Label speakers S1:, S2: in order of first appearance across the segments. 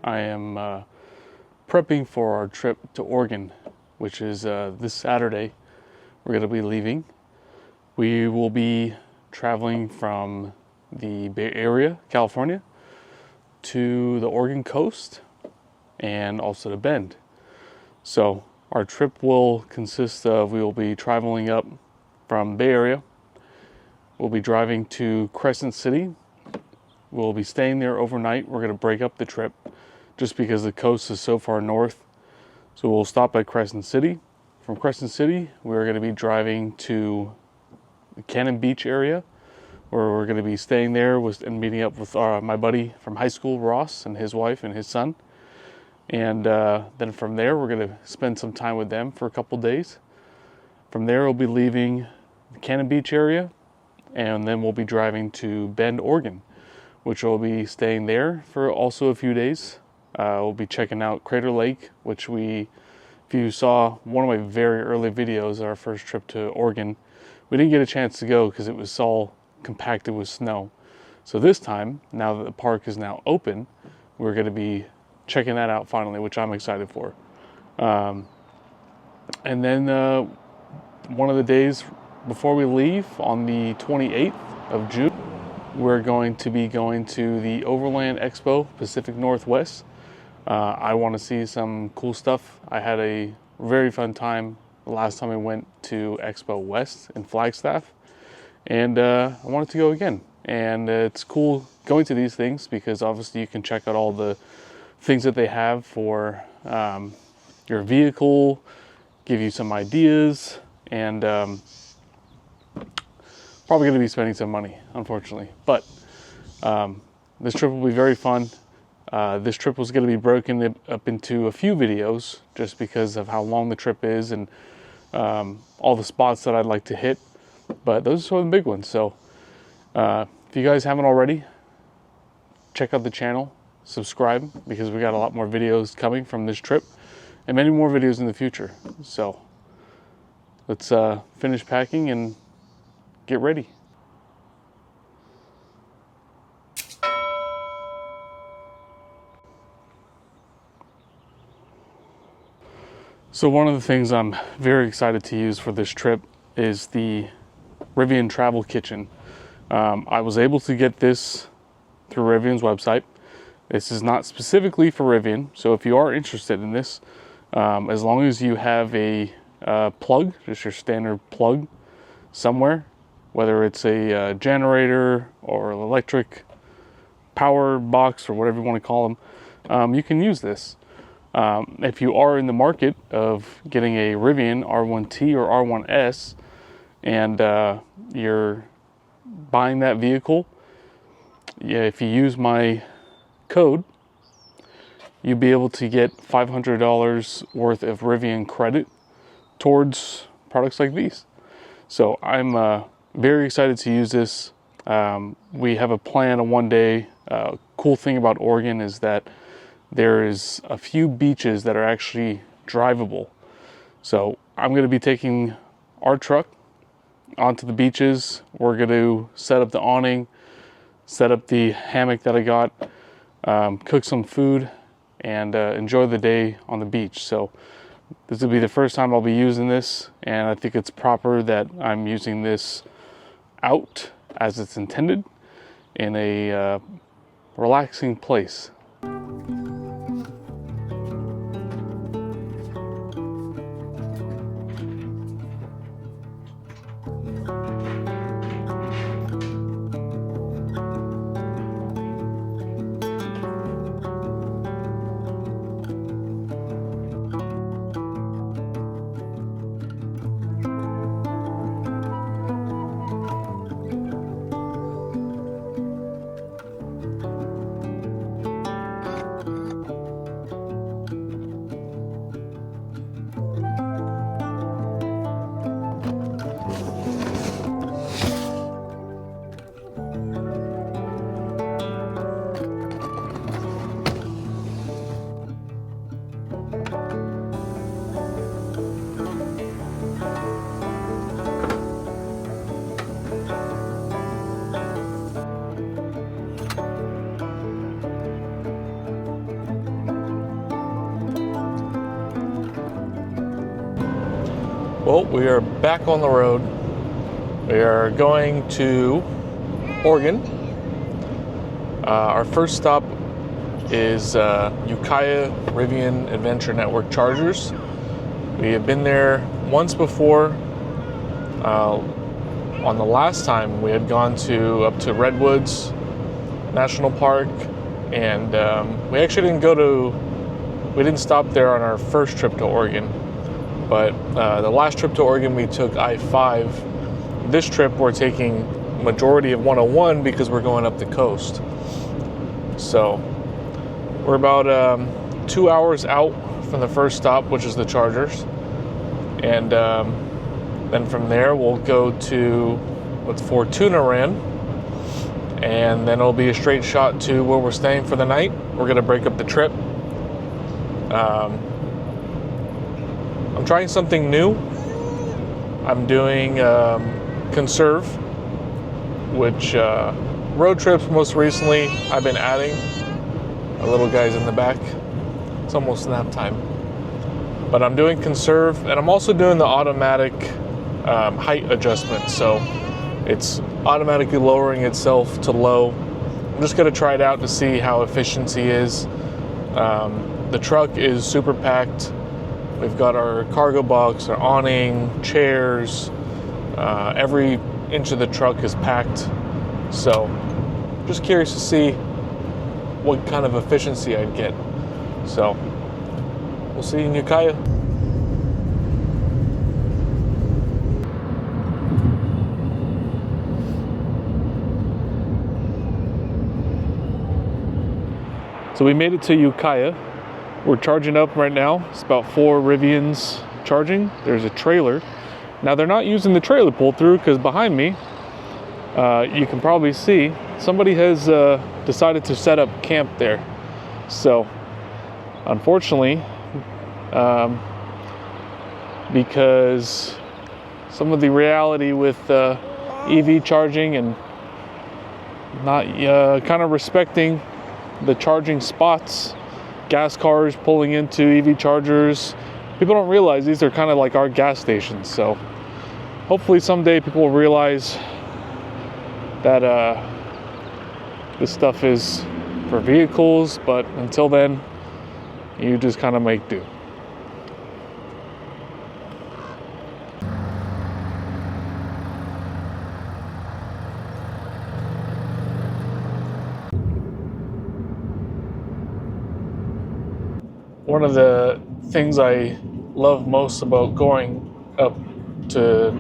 S1: I am prepping for our trip to Oregon, which is this Saturday. We're going to be leaving. We will be traveling from the Bay Area, California, to the Oregon coast and also to Bend. So our trip will consist of, we will be traveling up from Bay Area. We'll be driving to Crescent City. We'll be staying there overnight. We're going to break up the trip just because the coast is so far north. So we'll stop at Crescent City. From Crescent City, we're going to be driving to the Cannon Beach area, where we're going to be staying there and meeting up with my buddy from high school, Ross, and his wife and his son. And then from there, we're going to spend some time with them for a couple days. From there, we'll be leaving the Cannon Beach area, and then we'll be driving to Bend, Oregon, which we'll be staying there for also a few days. We'll be checking out Crater Lake, which if you saw one of my very early videos, our first trip to Oregon, we didn't get a chance to go because it was all compacted with snow. So this time, now that the park is now open, we're going to be checking that out finally, which I'm excited for. And then one of the days before we leave, on the 28th of June, we're going to be going to the Overland Expo Pacific Northwest. I want to see some cool stuff. I had a very fun time the last time I went to Expo West in Flagstaff, and I wanted to go again. And it's cool going to these things because obviously you can check out all the things that they have for your vehicle, give you some ideas, and probably going to be spending some money, unfortunately. But this trip will be very fun. This trip was going to be broken up into a few videos just because of how long the trip is and all the spots that I'd like to hit. But those are some of the big ones. So if you guys haven't already, check out the channel, subscribe, because we got a lot more videos coming from this trip and many more videos in the future. So let's finish packing and get ready. So one of the things I'm very excited to use for this trip is the Rivian Travel Kitchen. I was able to get this through Rivian's website. This is not specifically for Rivian, so if you are interested in this, as long as you have a plug, just your standard plug somewhere, whether it's a generator or an electric power box or whatever you want to call them, you can use this. If you are in the market of getting a Rivian R1T or R1S and you're buying that vehicle, if you use my code, you'll be able to get $500 worth of Rivian credit towards products like these. So I'm very excited to use this. We have a plan of one day. Cool thing about Oregon is that there is a few beaches that are actually drivable. So I'm going to be taking our truck onto the beaches. We're going to set up the awning, set up the hammock that I got, cook some food, and enjoy the day on the beach. So this will be the first time I'll be using this, and I think it's proper that I'm using this out as it's intended in a relaxing place. Well, we are back on the road. We are going to Oregon. Our first stop is Ukiah Rivian Adventure Network Chargers. We have been there once before. On the last time, we had gone up to Redwoods National Park, and we actually we didn't stop there on our first trip to Oregon. But the last trip to Oregon, we took I-5. This trip, we're taking majority of 101 because we're going up the coast. So we're about 2 hours out from the first stop, which is the Chargers. And then from there, we'll go to Fortuna Ran. And then it'll be a straight shot to where we're staying for the night. We're going to break up the trip. I'm trying something new. I'm doing conserve, which road trips most recently I've been adding. My little guy's in the back. It's almost nap time. But I'm doing conserve, and I'm also doing the automatic height adjustment. So it's automatically lowering itself to low. I'm just going to try it out to see how efficiency is. The truck is super packed. We've got our cargo box, our awning, chairs. Every inch of the truck is packed. So just curious to see what kind of efficiency I'd get. So we'll see you in Ukiah. So we made it to Ukiah. We're charging up right now. It's about 4 Rivians charging. There's a trailer. Now they're not using the trailer pull through because behind me, you can probably see somebody has decided to set up camp there. So unfortunately, because some of the reality with EV charging and not kind of respecting the charging spots, gas cars pulling into EV chargers. People don't realize these are kind of like our gas stations. So hopefully someday people will realize that this stuff is for vehicles, but until then, you just kind of make do. One of the things I love most about going up to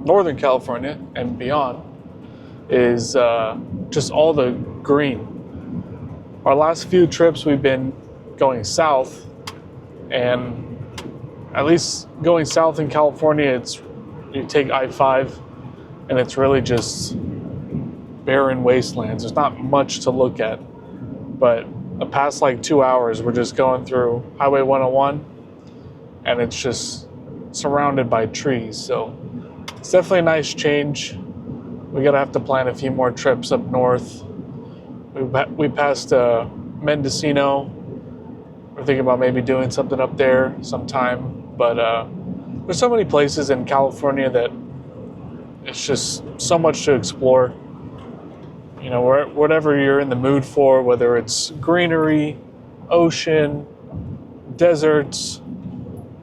S1: Northern California and beyond is just all the green. Our last few trips we've been going south, and at least going south in California, you take I-5 and it's really just barren wastelands. There's not much to look at, but the past like 2 hours, we're just going through Highway 101, and it's just surrounded by trees. So it's definitely a nice change. We're gonna have to plan a few more trips up north. We passed Mendocino. We're thinking about maybe doing something up there sometime. But there's so many places in California that it's just so much to explore. You know, whatever you're in the mood for, whether it's greenery, ocean, deserts,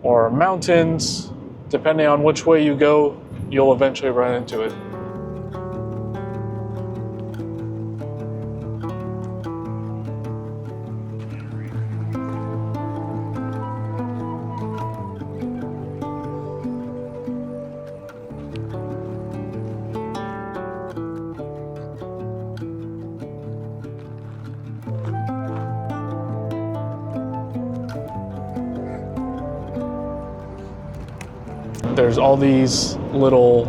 S1: or mountains, depending on which way you go, you'll eventually run into it. There's all these little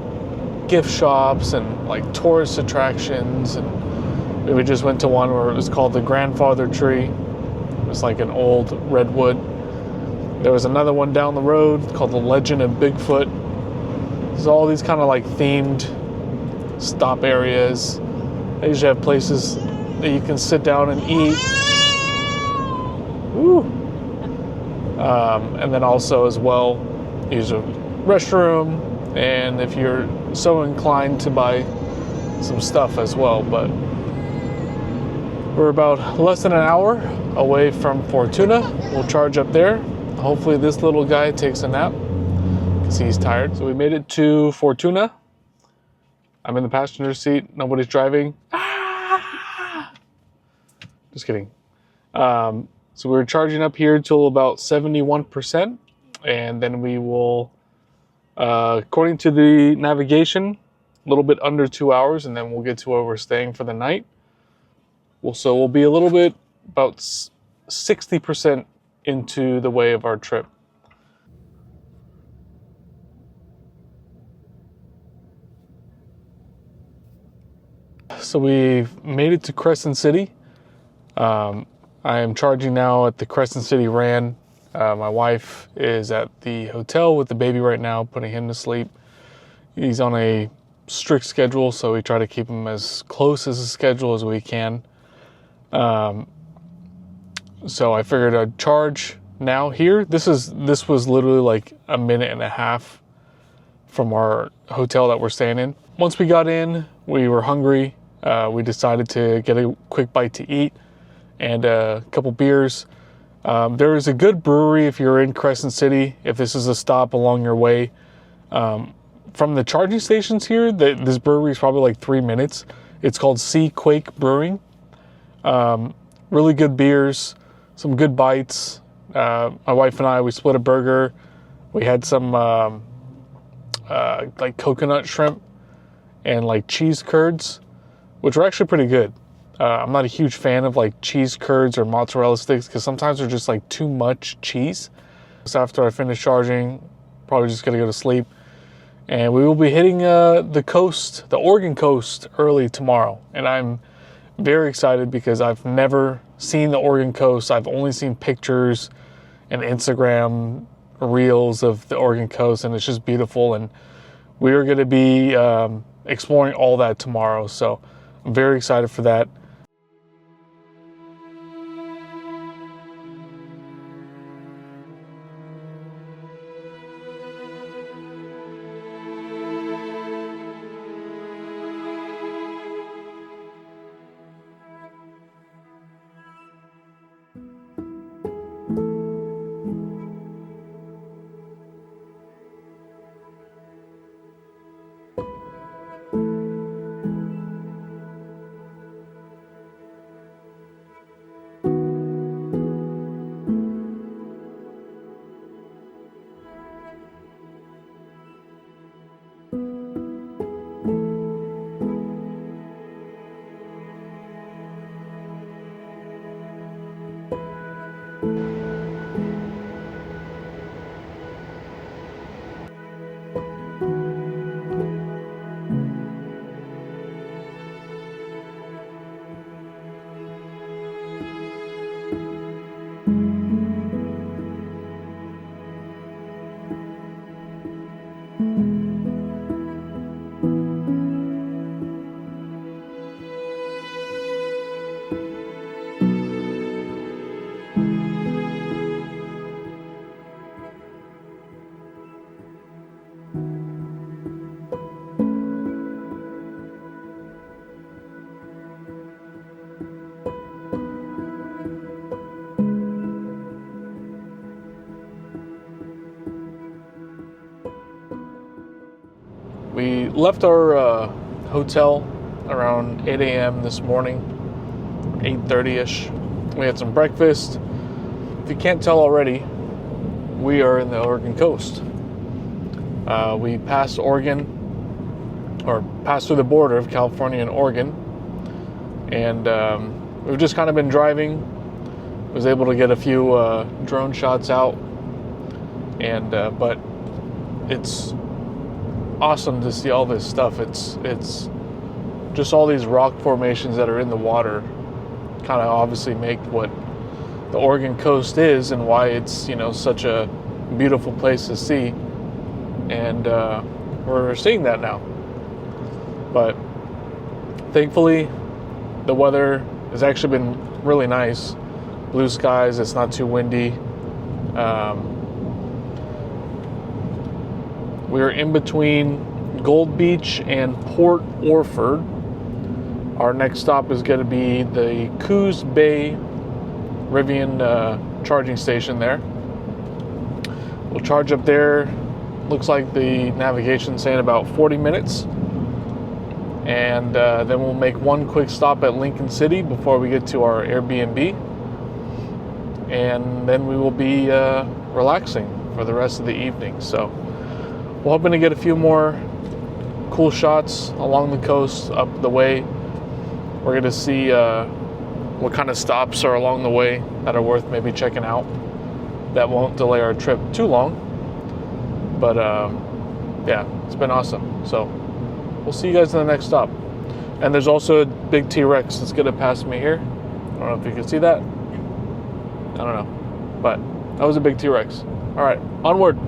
S1: gift shops and like tourist attractions, and we just went to one where it was called the Grandfather Tree. It was like an old redwood. There was another one down the road called the Legend of Bigfoot. There's all these kind of like themed stop areas. They usually have places that you can sit down and eat. Woo. And then also as well, these are restroom, and if you're so inclined to buy some stuff as well. But we're about less than an hour away from Fortuna. We'll charge up there. Hopefully this little guy takes a nap because he's tired. So we made it to Fortuna. I'm in the passenger seat. Nobody's driving. Just kidding. So we're charging up here till about 71%. And then we will, according to the navigation, a little bit under 2 hours. And then we'll get to where we're staying for the night. So we'll be a little bit, about 60% into the way of our trip. So we've made it to Crescent City. I am charging now at the Crescent City Ran. My wife is at the hotel with the baby right now, putting him to sleep. He's on a strict schedule, so we try to keep him as close as a schedule as we can. So I figured I'd charge now here. This was literally like a minute and a half from our hotel that we're staying in. Once we got in, we were hungry. We decided to get a quick bite to eat and a couple beers. There is a good brewery if you're in Crescent City, if this is a stop along your way. From the charging stations here, this brewery is probably like 3 minutes. It's called Sea Quake Brewing. Really good beers, some good bites. My wife and I, we split a burger. We had some like coconut shrimp and like cheese curds, which were actually pretty good. I'm not a huge fan of like cheese curds or mozzarella sticks because sometimes they're just like too much cheese. So after I finish charging, probably just gonna go to sleep. And we will be hitting the coast, the Oregon coast, early tomorrow. And I'm very excited because I've never seen the Oregon coast. I've only seen pictures and Instagram reels of the Oregon coast, and it's just beautiful. And we are going to be exploring all that tomorrow. So I'm very excited for that. We left our hotel around 8 a.m. this morning, 8:30-ish. We had some breakfast. If you can't tell already, we are in the Oregon coast. We passed Oregon, or passed through the border of California and Oregon, and we've just kind of been driving. Was able to get a few drone shots out, and but it's awesome to see all this stuff. It's just all these rock formations that are in the water kind of obviously make what the Oregon coast is and why it's, you know, such a beautiful place to see. And we're seeing that now. But thankfully the weather has actually been really nice. Blue skies, it's not too windy. We're in between Gold Beach and Port Orford. Our next stop is going to be the Coos Bay Rivian charging station there. We'll charge up there. Looks like the navigation's saying about 40 minutes. And then we'll make one quick stop at Lincoln City before we get to our Airbnb. And then we will be relaxing for the rest of the evening. So we're hoping to get a few more cool shots along the coast, up the way. We're going to see what kind of stops are along the way that are worth maybe checking out. That won't delay our trip too long. But yeah, it's been awesome. So we'll see you guys in the next stop. And there's also a big T-Rex that's going to pass me here. I don't know if you can see that. I don't know. But that was a big T-Rex. All right, onward.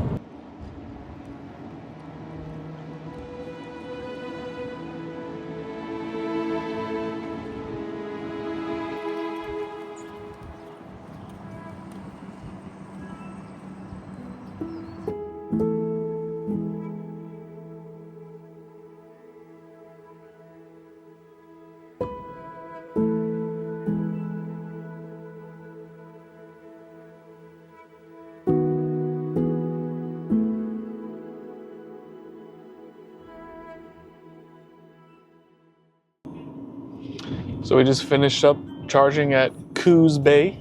S1: So we just finished up charging at Coos Bay.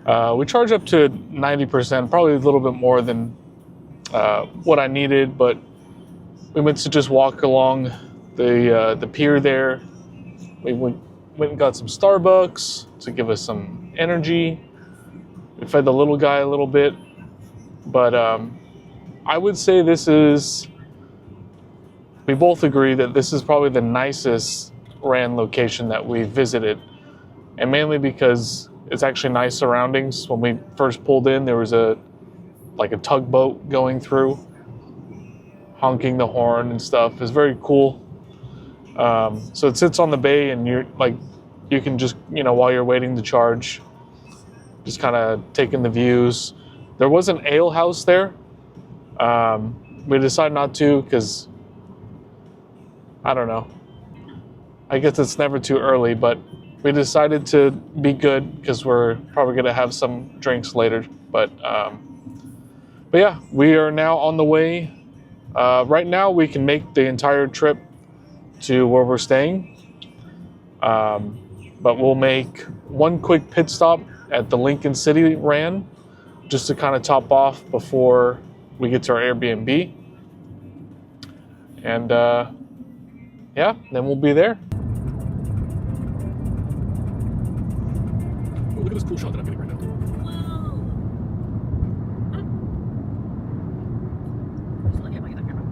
S1: We charged up to 90%, probably a little bit more than what I needed, but we went to just walk along the pier there. We went and got some Starbucks to give us some energy. We fed the little guy a little bit, but I would say we both agree that this is probably the nicest Rand location that we visited, and mainly because it's actually nice surroundings. When we first pulled in, there was a tugboat going through, honking the horn and stuff. It's very cool. So it sits on the bay, and you can just, while you're waiting to charge, just kind of taking the views. There was an ale house there. We decided not to because I don't know. I guess it's never too early, but we decided to be good because we're probably going to have some drinks later. But yeah, we are now on the way. Right now, we can make the entire trip to where we're staying. But we'll make one quick pit stop at the Lincoln City Rand just to kind of top off before we get to our Airbnb. And yeah, then we'll be there. Look at this cool shot that I'm getting right now. Just look at my other camera.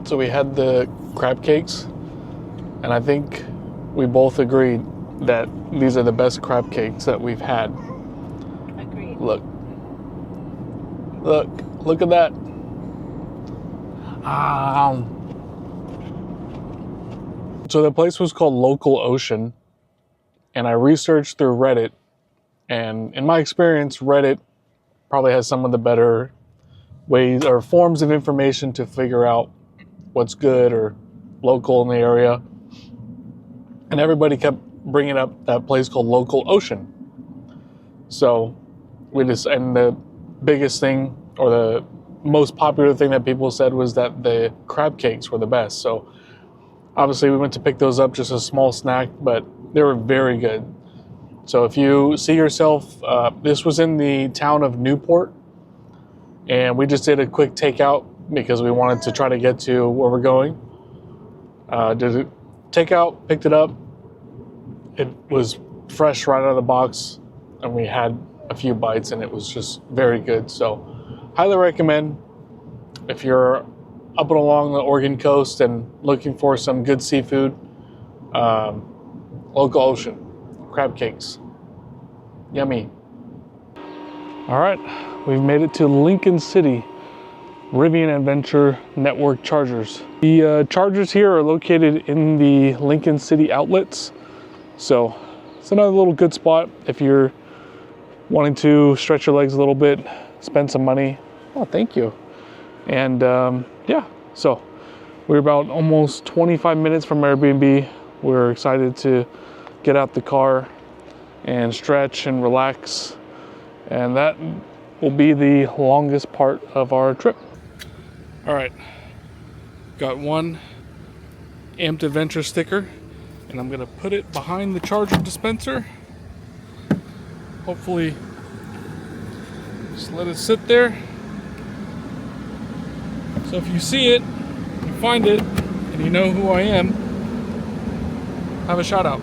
S1: So we had the crab cakes, and I think we both agreed that these are the best crab cakes that we've had.
S2: Agreed.
S1: Look at that. So the place was called Local Ocean, and I researched through Reddit, and in my experience, Reddit probably has some of the better ways or forms of information to figure out what's good or local in the area. And everybody kept bringing up that place called Local Ocean. So and the biggest thing, or the most popular thing that people said, was that the crab cakes were the best. So obviously we went to pick those up, just a small snack, but they were very good. So if you see yourself, this was in the town of Newport, and we just did a quick takeout because we wanted to try to get to where we're going. Did a takeout, picked it up. It was fresh right out of the box, and we had a few bites, and it was just very good. So highly recommend if you're up and along the Oregon coast and looking for some good seafood. Local Ocean, crab cakes. Yummy. All right, we've made it to Lincoln City Rivian Adventure Network chargers. The chargers here are located in the Lincoln City outlets. So it's another little good spot if you're wanting to stretch your legs a little bit, spend some money. Oh, thank you. And yeah, so we're about almost 25 minutes from Airbnb. We're excited to get out the car and stretch and relax. And that will be the longest part of our trip. All right, got one Amped Adventure sticker, and I'm gonna put it behind the charger dispenser. Hopefully, just let it sit there. So if you see it, you find it, and you know who I am, have a shout out.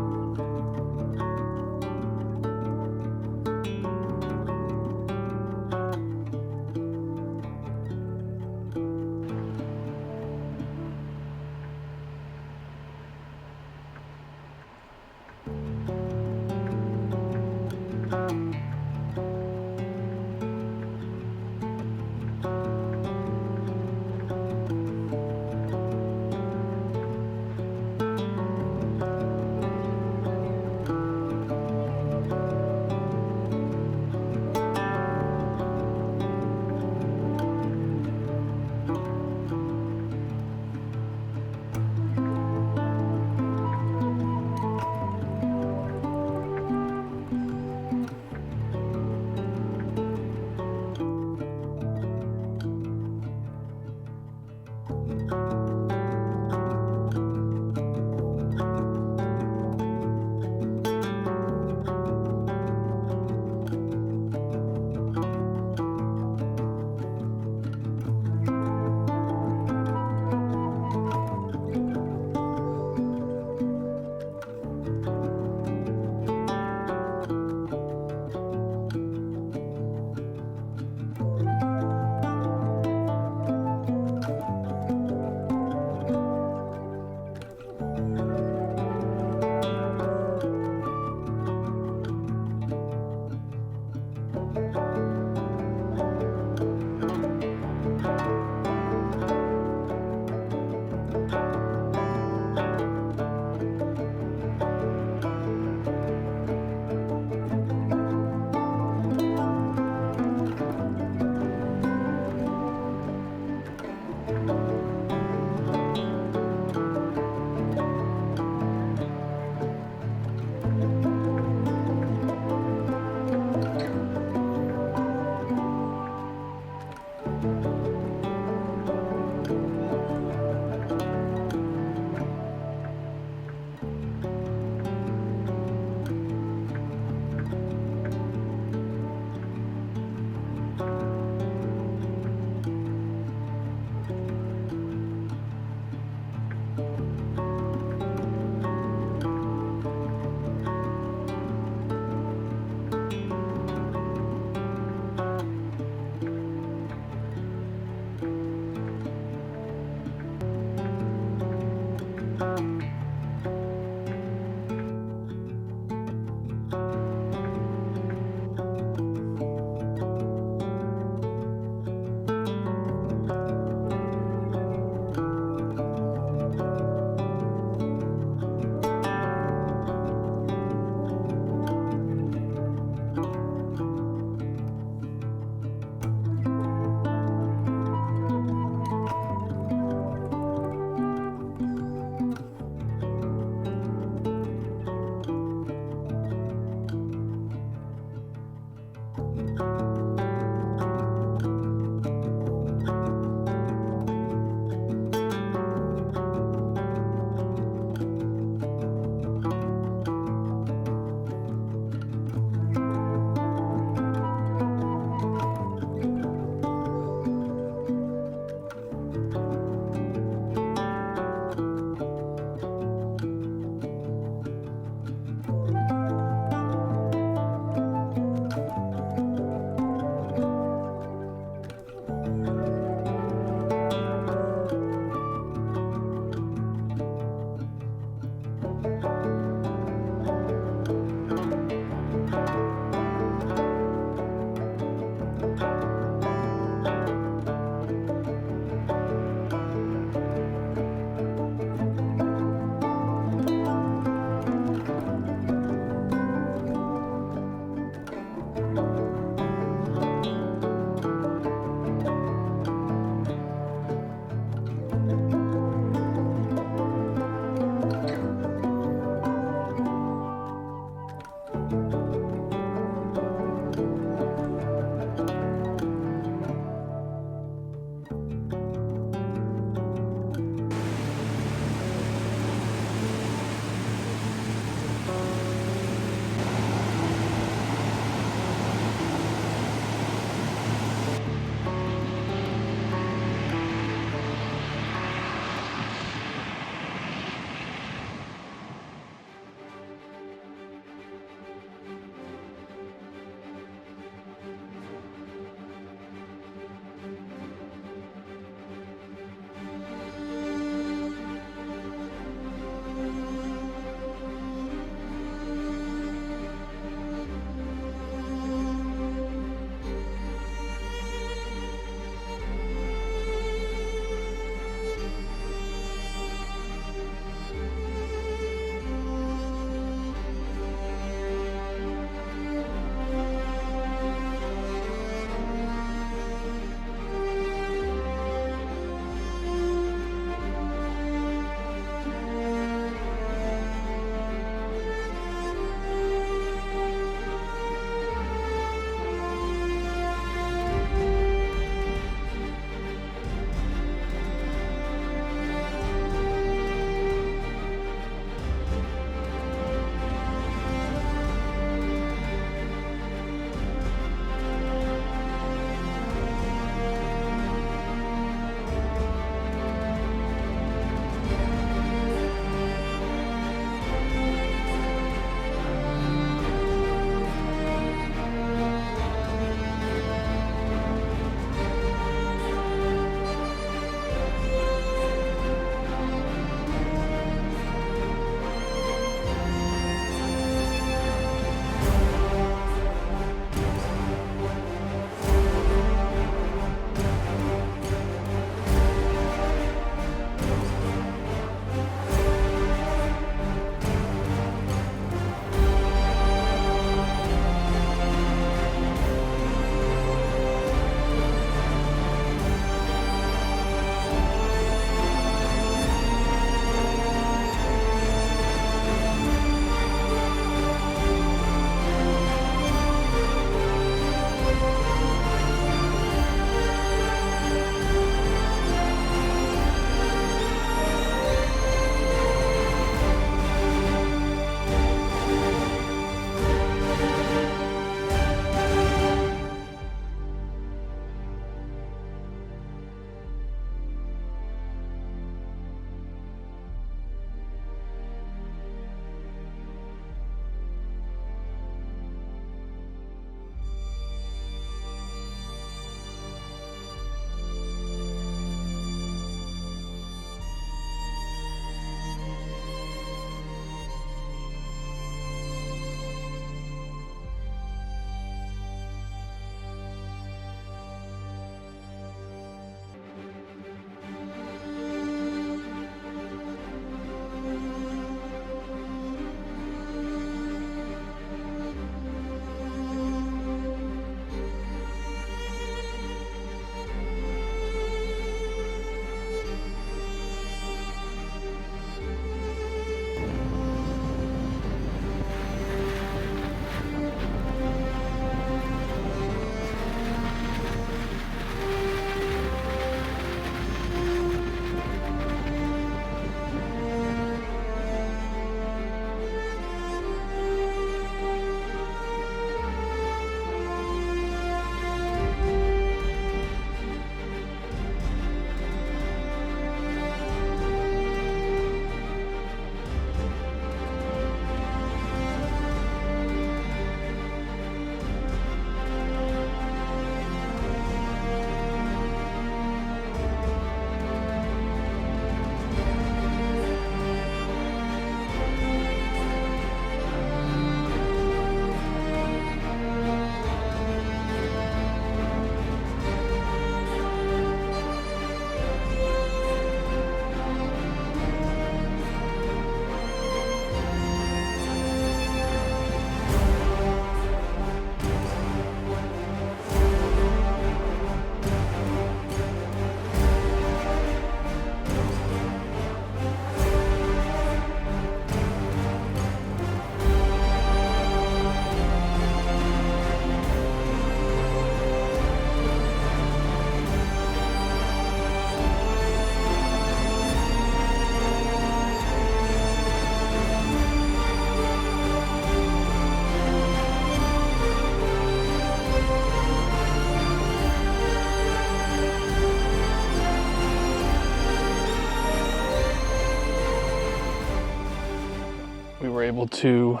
S1: able to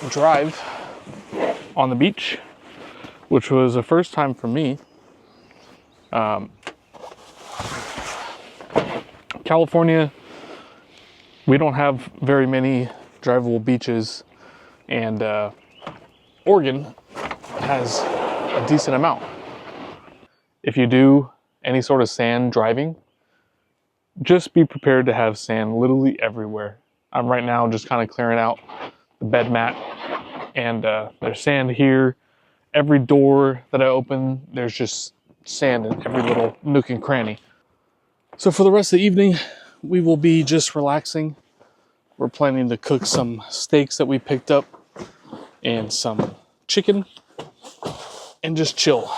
S1: drive on the beach, which was a first time for me. California, we don't have very many drivable beaches, and Oregon has a decent amount. If you do any sort of sand driving, just be prepared to have sand literally everywhere. I'm right now just kind of clearing out the bed mat, and there's sand here. Every door that I open, there's just sand in every little nook and cranny. So for the rest of the evening, we will be just relaxing. We're planning to cook some steaks that we picked up and some chicken and just chill.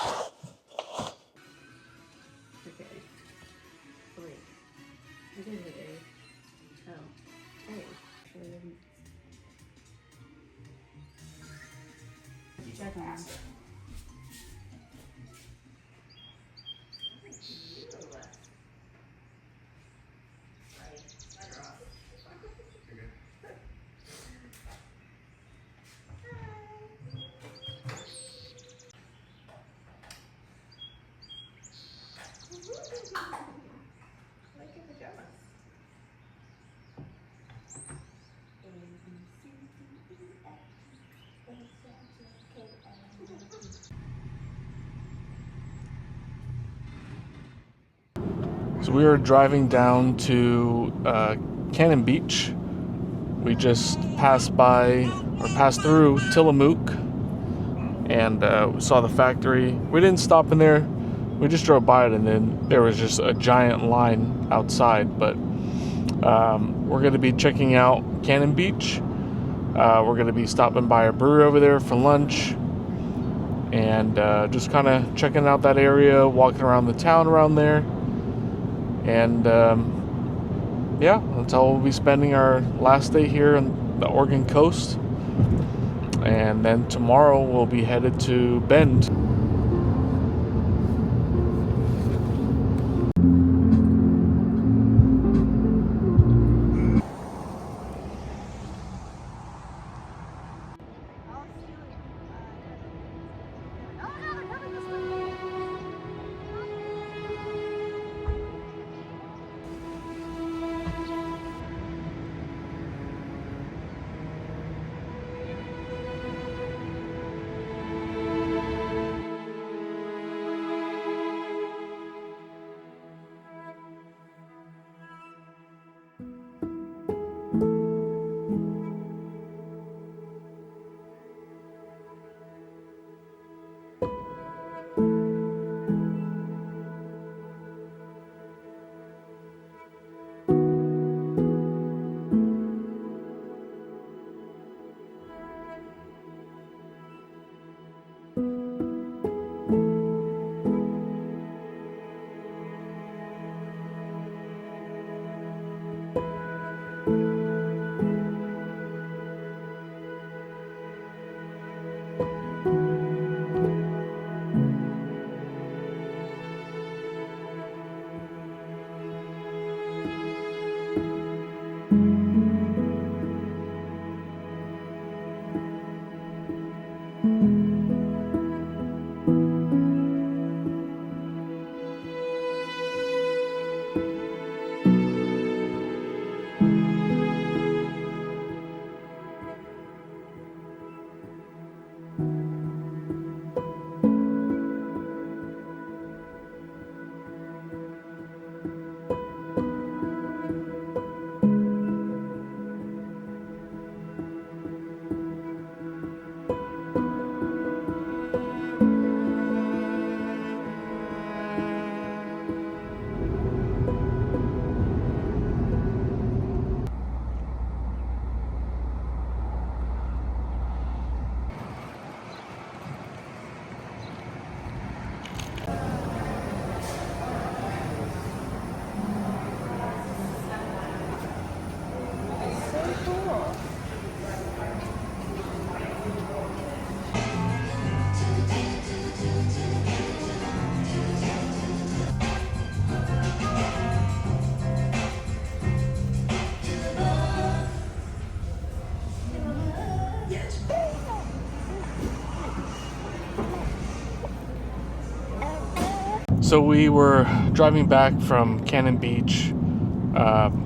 S1: So we are driving down to Cannon Beach. We just passed through Tillamook, and we saw the factory. We didn't stop in there. We just drove by it, and then there was just a giant line outside. But we're going to be checking out Cannon Beach. We're going to be stopping by a brewery over there for lunch, and just kind of checking out that area, walking around the town around there. And yeah, that's how we'll be spending our last day here on the Oregon coast. And then tomorrow we'll be headed to Bend. So we were driving back from Cannon Beach.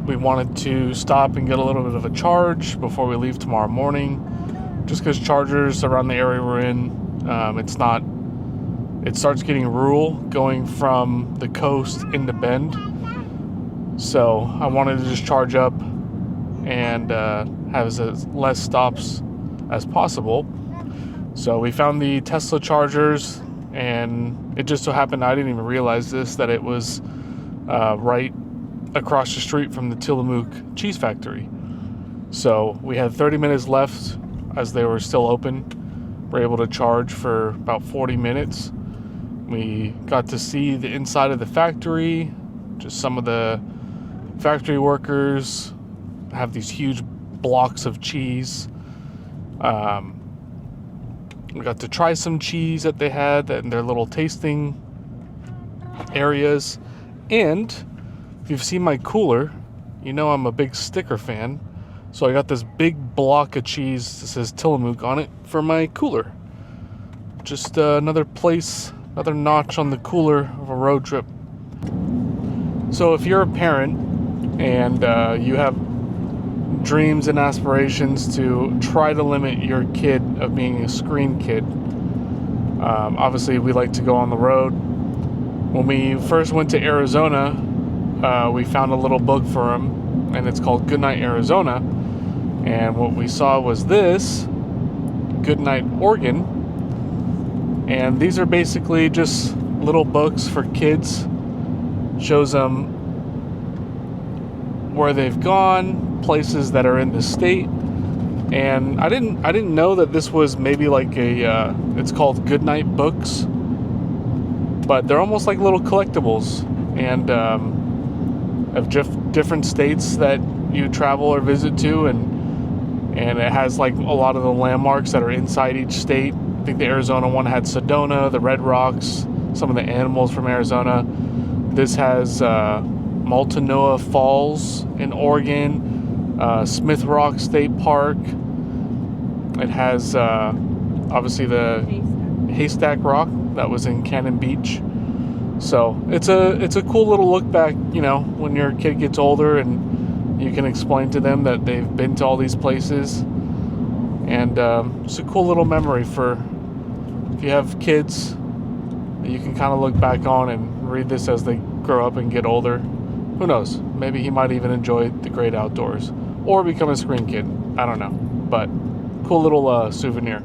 S1: We wanted to stop and get a little bit of a charge before we leave tomorrow morning. Just because chargers around the area we're in, it starts getting rural going from the coast into Bend. So I wanted to just charge up and have as less stops as possible. So we found the Tesla chargers, and it just so happened, I didn't even realize this, that it was right across the street from the Tillamook cheese factory. So we had 30 minutes left as they were still open. We were able to charge for about 40 minutes. We got to see the inside of the factory. Just some of the factory workers have these huge blocks of cheese. We got to try some cheese that they had in their little tasting areas. And if you've seen my cooler, you know I'm a big sticker fan. So I got this big block of cheese that says Tillamook on it for my cooler. Just another notch on the cooler of a road trip. So if you're a parent and you have dreams and aspirations to try to limit your kid of being a screen kid, obviously we like to go on the road. When we first went to Arizona, we found a little book for him, and it's called Goodnight Arizona. And what we saw was this, Goodnight Oregon. And these are basically just little books for kids. Shows them where they've gone, places that are in the state. And I didn't know that this was maybe like it's called Goodnight Books, but they're almost like little collectibles, and of different states that you travel or visit to, and it has like a lot of the landmarks that are inside each state. I think the Arizona one had Sedona, the Red Rocks, some of the animals from Arizona. This has Multnomah Falls in Oregon, Smith Rock State Park. It has obviously the Haystack Rock that was in Cannon Beach. So it's a cool little look back, you know, when your kid gets older and you can explain to them that they've been to all these places. And it's a cool little memory for if you have kids that you can kind of look back on and read this as they grow up and get older. Who knows? Maybe he might even enjoy the great outdoors or become a screen kid. I don't know. But cool little souvenir.